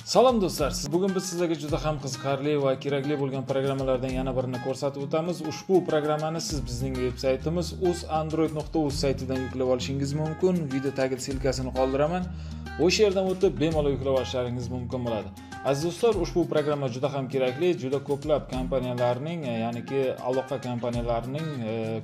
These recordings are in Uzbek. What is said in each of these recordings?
Salom do'stlar, bugun biz sizlarga juda ham qiziqarli va kerakli bo'lgan programmalardan yana birini ko'rsatib o'tamiz. Ushbu programmani siz bizning veb-saytimiz usandroid.uz saytidan yuklab olishingiz mumkin. Video tagida silkasini qoldiraman. O'sha yerdan o'tib bemalol yuklab olishlaringiz mumkin bo'ladi. Aziz do'stlar, ushbu programma juda ham kerakli, juda ko'plab kompaniyalarning, ya'niki aloqa kompaniyalarining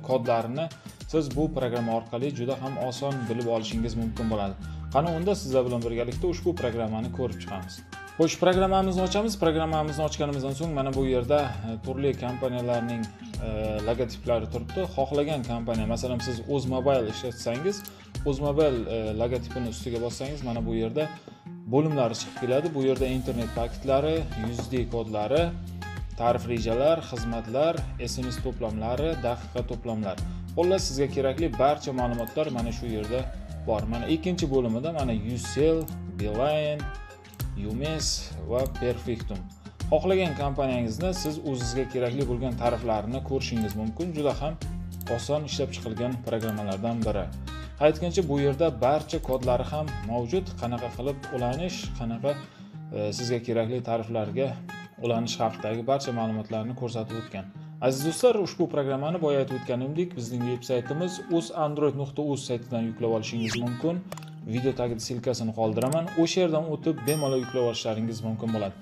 kodlarini siz bu programma orqali juda ham oson bilib olishingiz mumkin bo'ladi. Qani unda sizlar bilan birgalikda ushbu programmani ko'rib chiqamiz. Xo'sh, programmamizni ochamiz. Programmamizni ochganimizdan so'ng mana bu yerda turli kompaniyalarning logotiplari turibdi. Xohlagan kompaniya, masalan, siz Uzzmobile ishlatsangiz, Uzzmobile logotipini ustiga bossangiz, mana bu yerda bo'limlari chiqib keladi. Bu yerda internet paketlari, Ussd kodlari, tarif rejalar, xizmatlar, SMS to'plamlari, daqiqa to'plamlari. Xullas, sizga kerakli barcha ma'lumotlar mana shu yerda bor. Mana ikkinchi bo'limida mana Ussd, bilan, Umes va Perfectum. Xohlagan kompaniyangizni siz o'zingizga kerakli bo'lgan tariflarni ko'rishingiz mumkin. Juda ham oson ishlab chiqilgan programmalardan biri. Aytgancha bu yerda barcha kodlari ham mavjud. Qanaqa qilib ulanish, qanaqa sizga kerakli tariflarga ulanish haqidagi barcha ma'lumotlarni ko'rsatib o'tgan. Aziz do'stlar, ushbu programmani boya aytib o'tganimdek, bizning veb-saytimiz usandroid.uz saytidan yuklab olishingiz mumkin. Video tagida silkasini qoldiraman. O'sha yerdan o'tib bemalol yuklab olishlaringiz mumkin bo'ladi.